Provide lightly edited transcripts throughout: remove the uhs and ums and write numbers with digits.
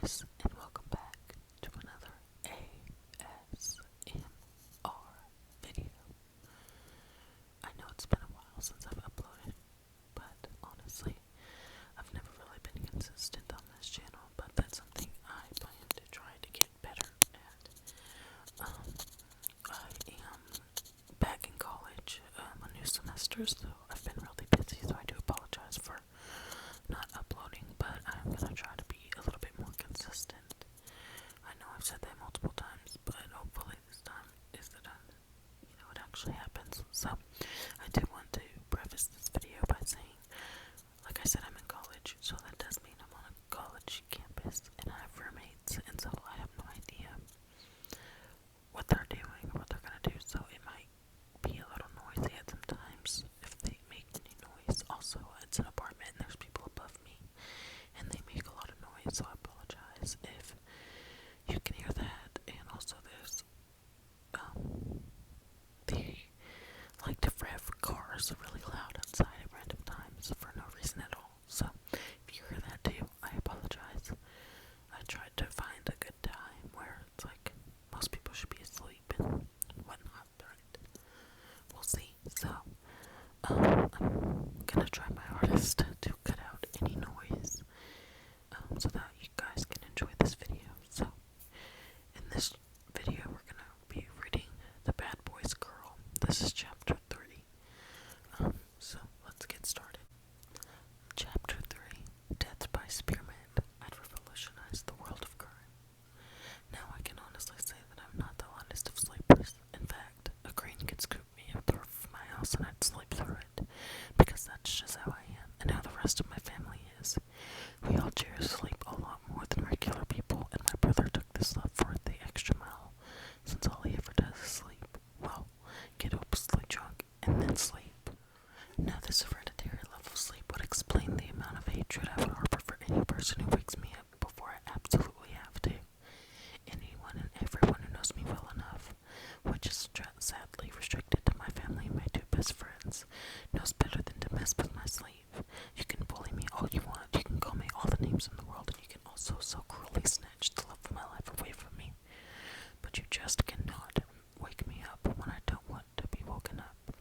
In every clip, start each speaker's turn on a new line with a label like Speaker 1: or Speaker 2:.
Speaker 1: guys, and welcome back to another ASMR video. I know it's been a while since I've uploaded, but honestly, I've never really been consistent on this channel, but that's something I plan to try to get better at. I am back in college, a new semester, so I've been really busy, so I do apologize for not uploading, but I'm gonna try to be a little bit more consistent. I know I've said that multiple times, but hopefully this time is the time that, it actually happens. So, I do want to preface this video by saying, like I said, I'm in college, so that does mean I'm on a college campus, and I have roommates, and so I have no idea what they're doing or what they're gonna do, so it might be a little noisy at some times if they make any noise. Also, it's an apartment and there's people above me and they make a lot of noise, so I apologize if you can hear that. And also there's they like to rev cars really loud outside at random times for no reason at all. So if you hear that too, I apologize. I tried to find a good time where it's like most people should be asleep and whatnot, right? We'll see. So I'm gonna try my hardest to cut out any noise so that you guys can enjoy this video. So in this video we're gonna be reading The Bad Boys Girl. This is chapter 3. So let's get started. Chapter 3, Death by Spearmint. I'd revolutionize the world of crime. Now I can honestly say that I'm not the lightest of sleepers. In fact, a crane could scoop me up the roof of my house and I'd sleep through it, because that's just how I am and how the rest of my family is. We all cherish sleep a lot more than regular people, and my brother took this love for it the extra mile, since all he ever does is sleep. Well, get hopelessly drunk and then sleep. Now this hereditary love of sleep would explain the amount of hatred I would harbor for any person who wakes me up before I absolutely have to. Anyone and everyone who knows me well enough, which is sadly restricted to my family and my two best friends, knows better than to mess with my sleep. You can bully me all you want, you can call me all the names in the world, and you can also so cruelly snatch the love of my life away from me. But you just cannot wake me up when I don't want to be woken up.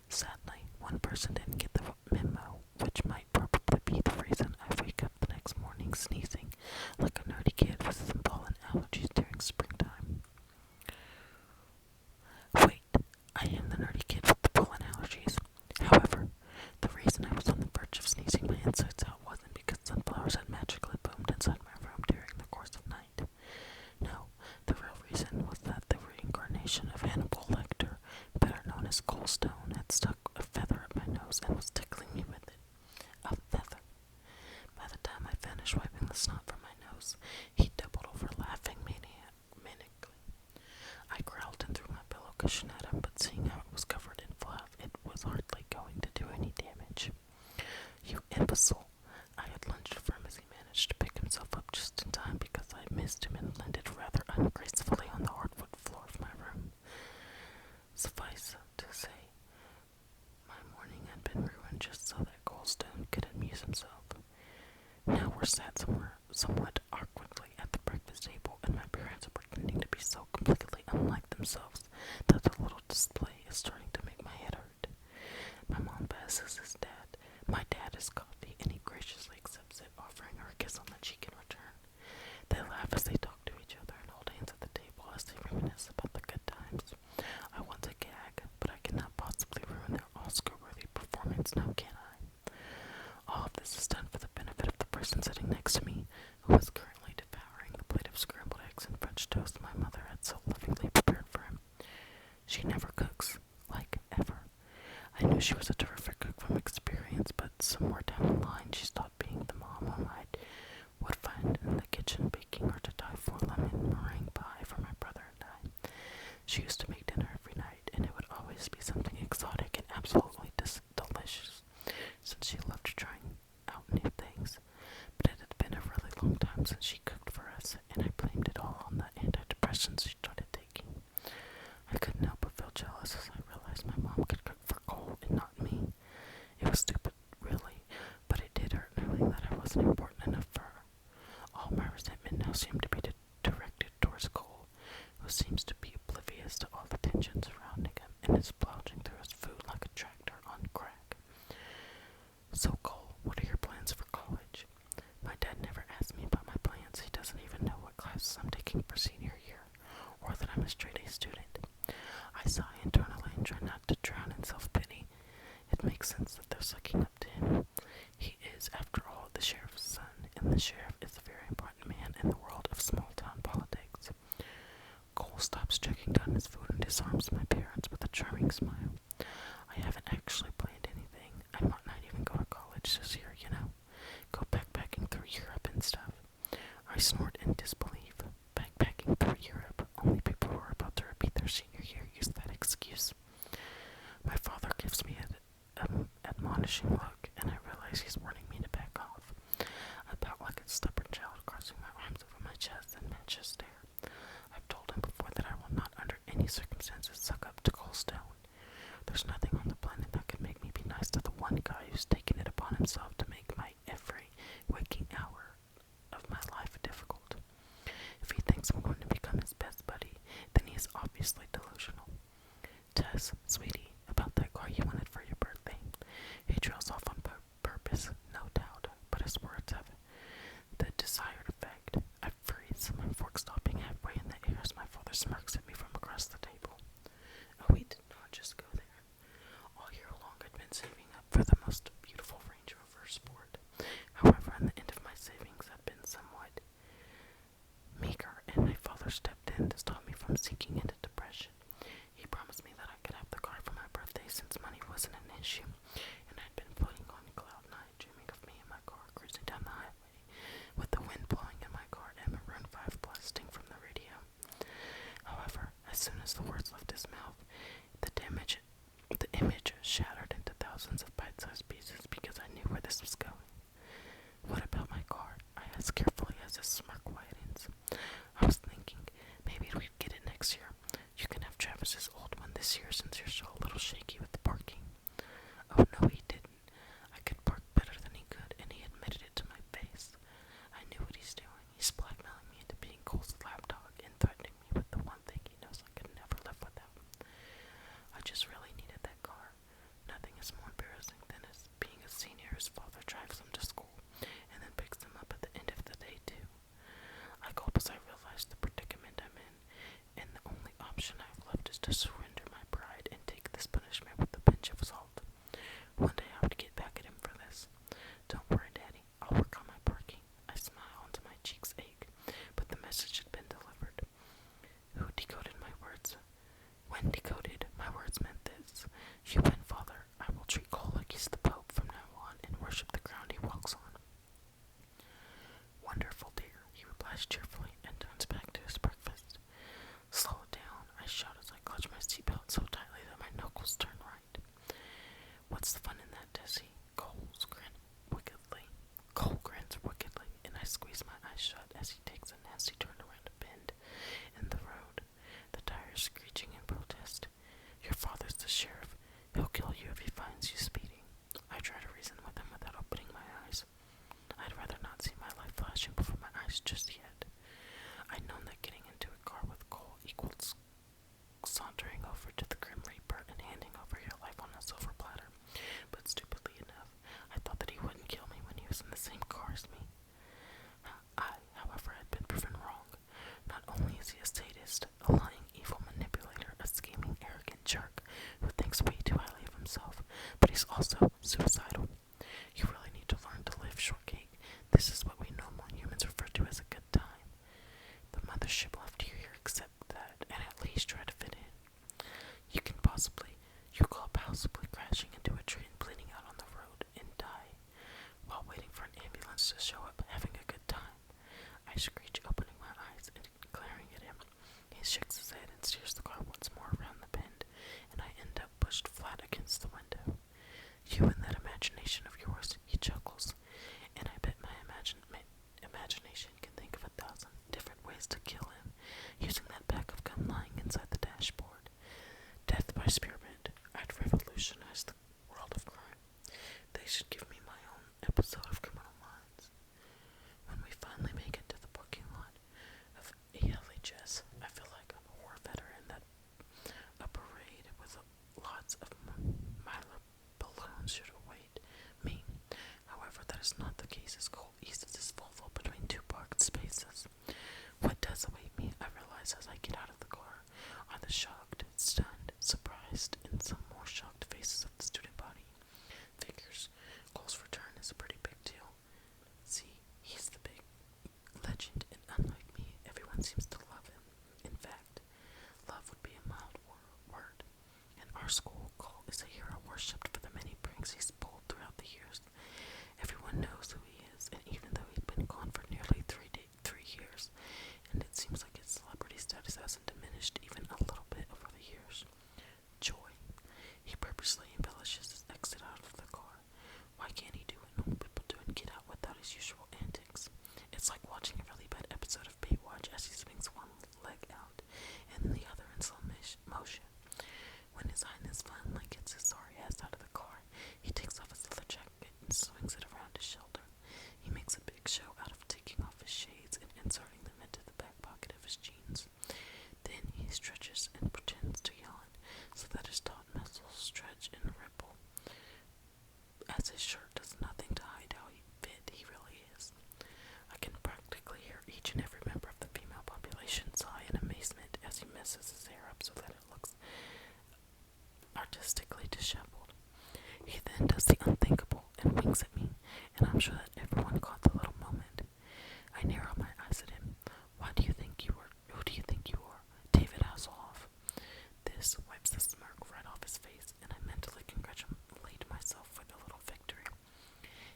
Speaker 1: Sadly, one person didn't get the memo, which might probably be the reason I wake up the next morning sneezing like a nerdy kid with some pollen allergies during springtime. Wait, I am the nerdy kid with the pollen allergies. However, the reason I was on the verge of sneezing my insides out wasn't because sunflowers had magically bloomed inside my room during the course of night. No, the real reason was that the reincarnation of Hannibal Lecter, better known as Coldstone, had stuck a feather up my nose and was tickling me with it. A feather. By the time I finished wiping the snot from my nose, he doubled over laughing manically. I growled and threw my pillow cushion at him, but seeing how it was covered in fluff, it was hardly going to do any damage. You imbecile! I had lunged for him as he managed to pick himself up just in time, because I missed him and landed rather ungracefully on the hardwood floor of my room. Suffice to say, my morning had been ruined just so that Goldstone could amuse himself. Now we're sat somewhat awkwardly at the breakfast table, and my parents are pretending to be so completely unlike themselves that the little display is starting to make my head hurt. My mom passes my dad his coffee, and he graciously accepts it, offering her a kiss on the cheek in return. They laugh as they talk to each other and hold hands at the table as they reminisce about the good times. I want to gag, but I cannot possibly ruin their Oscar-worthy performance, now can I? All of this is done for the benefit of the person sitting next to me, who is currently devouring the plate of scrambled eggs and French toast my mother had so lovingly prepared for him. She never cooks, like, ever. I knew she was a terrific cook from experience, but somewhere down the line she stopped being the mom whom I would find in the kitchen baking her to die for lemon meringue pie for my brother and I. She used to make dinner every night, and it would always be something exotic and absolutely delicious, since she loved trying out new things. But it had been a really long time since she cooked for us, and I blamed it all on the antidepressants she started taking. I couldn't help but feel jealous as I realized my mom could cook for Cole and not me. It was stupid, really, but it did hurt knowing that I wasn't important enough for her. All All my resentment now seemed to be directed towards Cole, who seems to be oblivious to all the tension surrounding him and is plunging through his food like a tractor on crack. So, Cole, what are your plans for college? My dad never asked me about my plans. He doesn't even know what classes I'm taking for senior year, or that I'm a straight-A student. I sigh internally and try not to drown in self-pity. It makes sense that they're sucking up to him. He is, after all, the sheriff's son, and the sheriff is a very important man in the world of small-town politics. Cole stops checking down his food and disarms my parents with a charming smile. I haven't actually planned anything. I might not even go to college this year, you know. Go backpacking through Europe and stuff. I snort in disbelief. Backpacking through Europe. Only people who are about to repeat their senior year use that excuse. My father gives me an admonishing look, and I realize he's warning me to back off. I pout like a stubborn child, crossing my arms over my chest and match his stare. I've told him before that I will not under any circumstances suck up to Cole Stone. There's nothing on the planet that could make me be nice to the one guy who's taken it upon himself to make my every waking hour of my life difficult. If he thinks I'm going to become his best buddy, then he is obviously delusional. Tess, sweetie, about that car you wanted for your birthday. He trails off on purpose, no doubt, but his words have the desired effect. I freeze, my fork stopping halfway in the air as my father smirks at me from across the table. Oh, he did not just go there. All year long I'd been saving up for the most beautiful Range Rover Sport. However, in the end of my savings have been somewhat meager, and my father stepped in to stop me from sinking into depression. He promised me that I could have the car for my birthday since money wasn't an issue, and I'd been floating on cloud nine, dreaming of me in my car cruising down the highway, with the wind blowing in my car and Maroon 5 blasting from the radio. However, as soon as the words left his mouth, the image shattered into thousands of bite-sized pieces because I knew where this was going. What about my car? I asked carefully as his smirk widens. I was thinking, maybe we'd get it next year. You can have Travis's old one this year since you're still a little shaky with the parking. Oh no, he didn't. I could park better than he could, and he admitted it to my face. I knew what he's doing. He's blackmailing me into being Cole's lapdog and threatening me with the one thing he knows I could never live without. I just really needed that car. Nothing is more embarrassing than being a senior whose father drives him to school and then picks him up at the end of the day too. I gulp as I realize the predicament I'm in, and the only option I have left is to surrender my pride and take this punishment with a pinch of salt. One day I would get back at him for this. Don't worry, Daddy. I'll work on my parking. I smile until my cheeks ache, but the message had been delivered. Who decoded my words? When decoded, my words meant this. You win, Father. I will treat Cole like he's the Pope from now on and worship the ground he walks on. Wonderful, dear, he replies cheerfully and turns back to his breakfast. Slow it down, I shout as I clutch my seatbelt so tightly that my knuckles turn right. What's the fun in that, Tessie? Cole grins wickedly, and I squeeze my eyes shut as he takes a nasty turn around a bend in the road, the tires screeching in protest. Your father's the sheriff. He'll kill you if he finds you speeding. I try to reason with him without opening my eyes. I'd rather not see my life flashing before my eyes just yet. I'd known that getting into a car with Cole equals sauntering over to the Grim Reaper and handing over your life on a silver platter, but stupidly enough, I thought that he wouldn't kill me when he was in the same car as me. I, however, had been proven wrong. Not only is he a sadist, a lying, evil manipulator, a scheming, arrogant jerk who thinks way too highly of himself, but he's also suicidal. You really need to learn to live, Shortcake. This is what we normal humans refer to as a good time. The mothership left you here, accept that, and at least try to fit in. You could possibly crashing into a tree and bleeding out on the road and die, while waiting for an ambulance to show up, having a good time. I screech, opening my eyes and glaring at him. He shakes his head and steers the car once more around the bend, and I end up pushed flat against the window. You and that imagination of yours, he chuckles, and I bet my imagination can think of 1,000 different ways to kill him, using that pack of gun lying inside the dashboard. Death by spearmint. I'd revolutionize the world of crime. They should give me my own episode of Criminal Minds. When we finally make it to the I narrow my eyes at him. Why do you think you are? Who do you think you are? David Hasselhoff. This wipes the smirk right off his face, and I mentally congratulate myself for the little victory.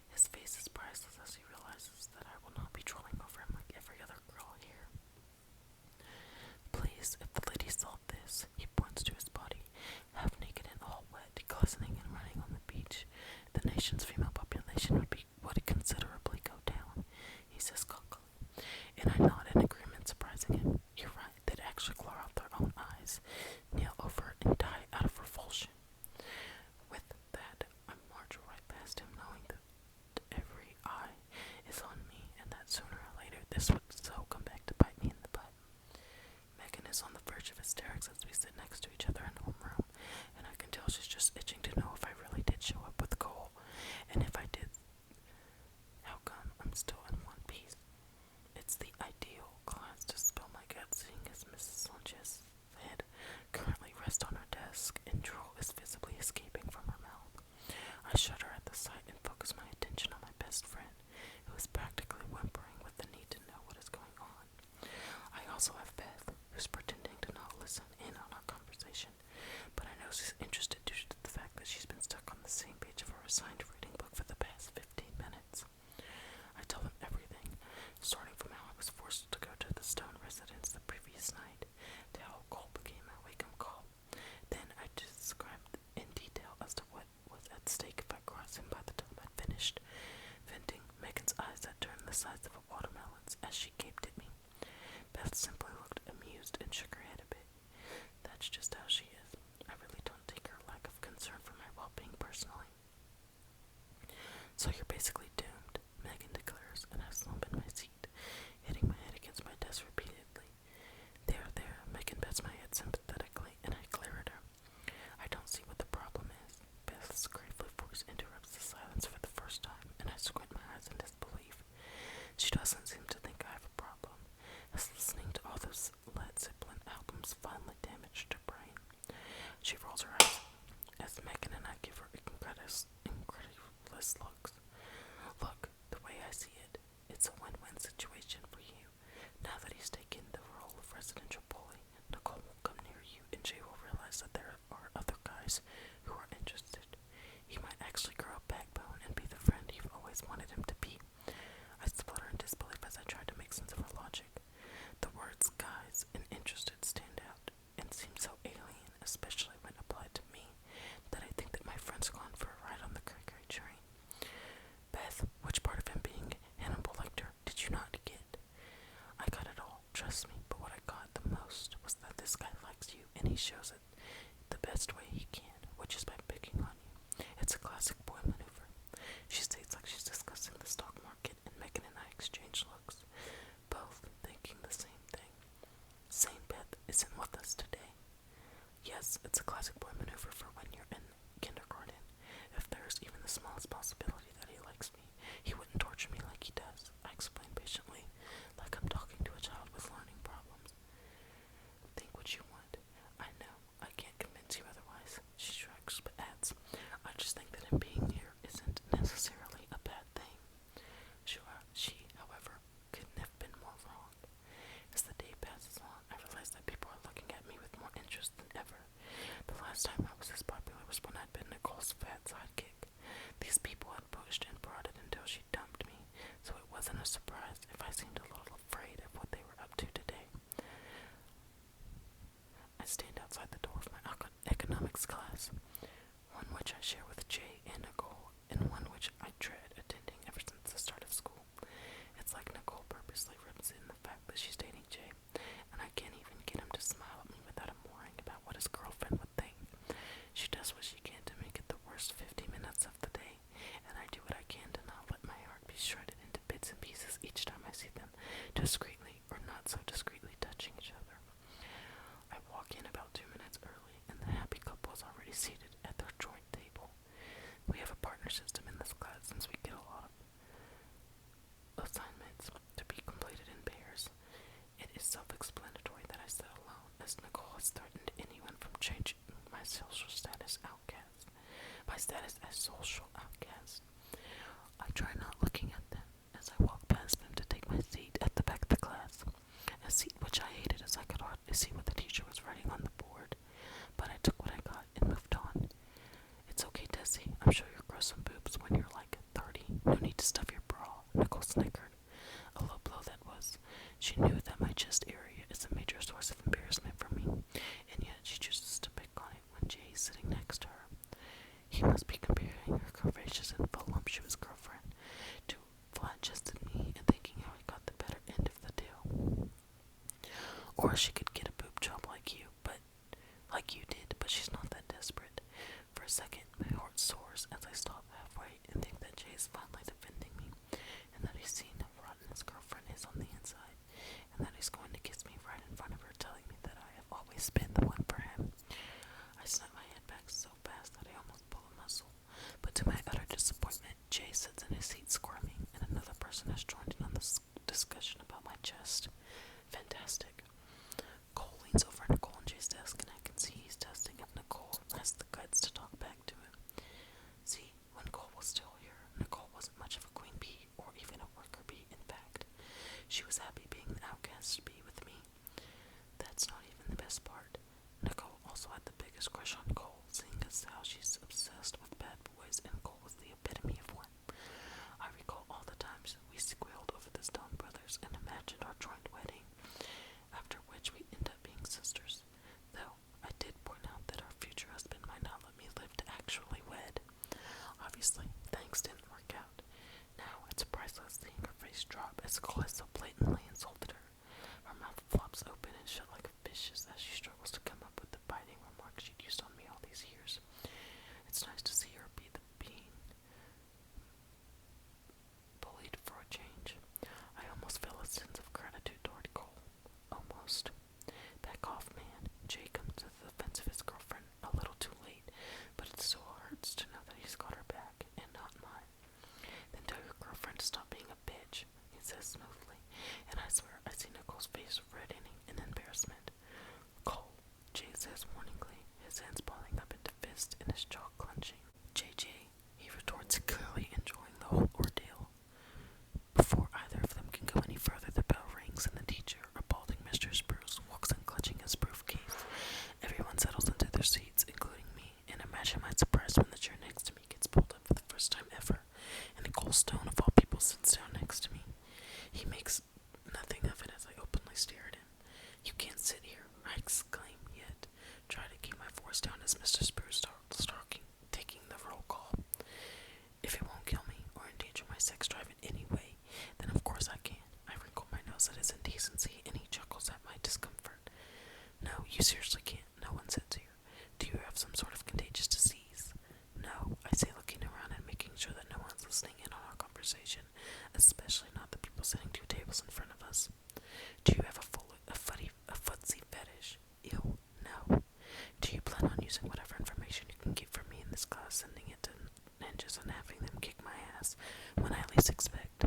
Speaker 1: His face is priceless as he realizes that I will not be trolling over him like every other girl here. Please, if the lady saw this, he points to his body, half naked and all wet, glistening and running on the beach. The nation's female population would considerably go down, he says cockily, and I nod in agreement, surprising him. You're right, they'd actually claw out their own eyes, kneel over, and die out of revulsion. With that, I march right past him, knowing that every eye is on me, and that sooner or later this would so come back to bite me in the butt. Megan is on the verge of hysterics as we sit next to each other in homeroom, and I can tell she's just itching to know if I really did show up with Cole, and if I did, how come I'm still in one piece? It's the ideal class to spill my guts, seeing as Mrs. Sanchez's head currently rests on her desk and drool is visibly escaping from her mouth. I shudder at the sight and focus my attention on my best friend, who is practically whimpering with the need to know what is going on. I also have Beth, who's pretending to not listen in on our conversation, but I know she's interested due to the fact that she's been stuck on the same page of her assigned reading book for the past 15 minutes. I tell them everything, starting from how I was forced to go to the Stone residence the previous night, to how Cole became my wake-up call. Then I described in detail as to what was at stake if I crossed him by the time I'd finished, venting Megan's eyes that turned the size of a watermelon's as she gaped at me. Beth simply looked amused and shook her head a bit. That's just how she is. I really don't take her lack of concern for my well-being personally. So you're basically doomed, Megan declares, and I slump in my seat, hitting my head against my desk repeatedly. There, Megan pats my head sympathetically, and I glare at her. I don't see what the problem is. Beth's grateful voice interrupts the silence for the first time, and I squint my eyes in disbelief. She doesn't seem to think I have a problem, as listening to all those Led Zeppelin albums finally damaged her brain. She rolls her eyes as Megan and I give her incredulous looks. Look, the way I see it, it's a win-win situation for you. Now that he's taken the role of residential bully, Nicole won't come near you, and Jay will realize that there are other guys who are interested. He might actually grow a backbone and be the friend you've always wanted him to be. I splutter in disbelief as I try to make sense of her logic. The words guys and interested stand out and seem so alien, especially when applied to me, that I think that my friend's gone for a ride on the cray-cray train. Beth, which part of him being Hannibal Lecter did you not get? I got it all, trust me, but what I got the most was that this guy likes you, and he shows it the best way he can, which is by picking on you. It's a classic boy maneuver. She states like she's discussing the stock market, and Megan and I exchange looks, both thinking the same thing. Saint Beth isn't with us today. Yes, it's a classic boy maneuver for when you're in kindergarten. If there's even the smallest possibility that he likes me, he wouldn't torture me like he does. I explain patiently, like I'm talking to a child with learning problems. Think what you want. I know, I can't convince you otherwise. She shrugs, but adds, I just think that him being here isn't necessarily a bad thing. She, however, couldn't have been more wrong. As the day passes on, I realize that people are looking at me with more interest than ever. The last time I was as popular was when I'd been Nicole's fat sidekick. These people had pushed and prodded until she dumped me, so it wasn't a surprise if I seemed a little afraid of what they were up to today. I stand outside the door of my economics class, one which I share with Jay and Nicole, and one which I dread attending ever since the start of school. It's like Nicole purposely rubs in the fact that she's dating Jay, and I can't even get him to smile at me without him worrying about what his girlfriend would think. She does what she can to make it the worst 50 minutes of the day, and I do what I can to not let my heart be shredded into bits and pieces each time I see them, discreetly or not so discreetly touching each other. I walk in about 2 minutes early, and the happy couple is already seated at their joint table. We have a partner system in this class since we get a lot of assignments to be completed in pairs. It is self-explanatory that I sit alone, as Nicole has threatened anyone from changing my social status outcast. My status as social outcast. I try not looking at them as I walk past them to take my seat She knew that my chest area is a major source of embarrassment for me, and yet she chooses to pick on it when Jay is sitting next to her. He must be comparing her curvaceous and voluptuous girlfriend to flat-chested me and thinking how he got the better end of the deal. Or she could get a boob job like you, but she's not that desperate. For a second, my heart soars as I stop halfway and think that Jay is finally defending me, and that he's seen how rotten his girlfriend is on the inside, and that he's going to kiss me right in front of her, telling me that I have always been the one for him. I snap my head back so fast that I almost pull a muscle, but to my utter disappointment, Jay sits in his seat squirming, and another person has joined in on this discussion about my chest. Fantastic. Cole leans over Nicole and Jay's desk, and I can see he's testing if Nicole has the guts to talk back to him. See, when Cole was still here, Nicole wasn't much of a queen bee, or even a worker bee, in fact. She was happy being the outcast bee with me. That's not even the best part. Nicole also had the biggest crush on Cole, seeing as how she's obsessed with bad boys, and Cole was the epitome of one. I recall all the times we squealed over the Stone Brothers and imagined our joint wedding, after which we end up being sisters, though I did point out that our future husband might not let me live to actually wed. Obviously, things didn't work out. Now it's priceless seeing her face drop as Cole has so blatantly insulted her. Her mouth flops open and shut like a fish's as she struggles to come up with the biting remarks she'd used on me all these years. It's nice to see her be the being bullied for a change. I almost feel a sense of gratitude toward Cole. Almost. Back off, man. Jay comes to the defense of his girlfriend a little too late, but it still hurts to know that he's got her back, and not mine. Then tell your girlfriend to stop being a bitch, he says smoothly, and I swear I see Nicole's face reddening in embarrassment. Cole, Jay says warningly, his hands balling up into fists and his jaw clenching. JJ, he retorts, clearly enjoying the whole ordeal. Before either of them can go any further, the bell rings and the teacher, a balding Mr. Spruce, walks in clutching his briefcase. Everyone settles into their seats, including me, and imagine my surprise when the chair next to me gets pulled up for the first time ever, and Nicole Stone, of all people, sits down next to me. He makes nothing of it as I openly stare at him. You can't sit here, I exclaim, yet try to keep my voice down as Mr. Spruce starts taking the roll call. If it won't kill me or endanger my sex drive in any way, then of course I can. I wrinkle my nose at his indecency, and he chuckles at my discomfort. No, you seriously can't. No one sits here. Do you have some sort of contagious disease? No, I say, looking around and making sure that no one's listening in on our conversation, especially not the people sitting 2 tables in front of us. Do you have a footsie fetish? Ew, no. Do you plan on using whatever information you can get from me in this class, sending it to ninjas and having them kick my ass when I least expect?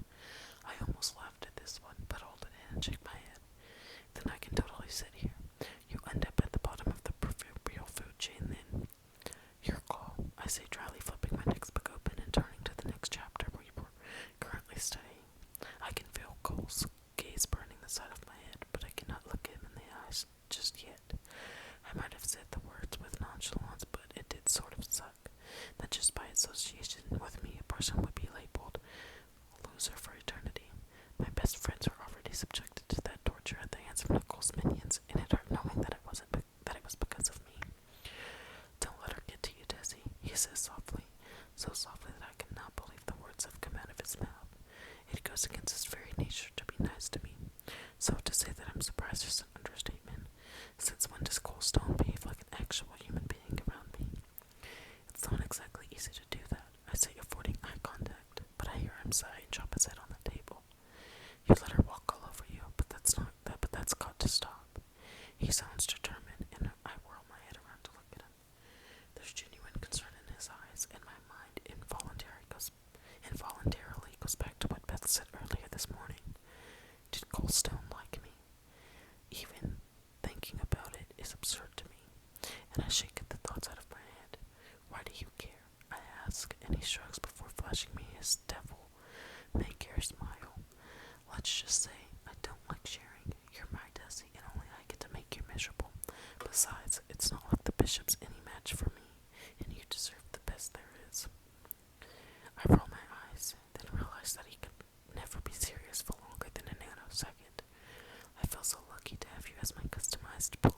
Speaker 1: I almost laughed at this one, but hold it in and shake my head. Then I can totally sit here. You end up at the bottom of the proverbial food chain then. Your call, I say dryly, flipping my textbook open and turning to the next chapter we were currently studying. I can feel Cole's gaze burning the side of my head, but I cannot look him in the eyes just yet. I might have said the words with nonchalance, but it did sort of suck that just by association with me, a person would be labeled loser for eternity. My best friends are already subjected to that torture at the hands of Nicole's minions, and it hurt knowing that it was because of me. Don't let her get to you, Desi, he says softly, so softly that I cannot believe the words have come out of his mouth. It goes against his very nature to be nice to me, so to say that I'm surprised is an understatement, since when does Cole Stone behave like an actual human being around me? It's not exactly easy to do that, I say, avoiding eye contact, but I hear him sigh and drop his head on the table. You let her walk all over you, but that's got to stop. He sounds determined, and I whirl my head around to look at him. There's genuine concern in his eyes, and my mind involuntarily goes back to what Beth said earlier this morning. Did Cole Stone like me? Even thinking about it is absurd to me, and I shake the thoughts out of my head. Why do you care? I ask, and he shrugs before flashing me his devil may-care smile. Let's just say I don't like sharing. You're my Desi, and only I get to make you miserable. Besides, it's not like the bishop's any match for me, and you deserve the best there is. I roll my eyes, then realize that he could never be serious for longer than a nanosecond. personalized pool.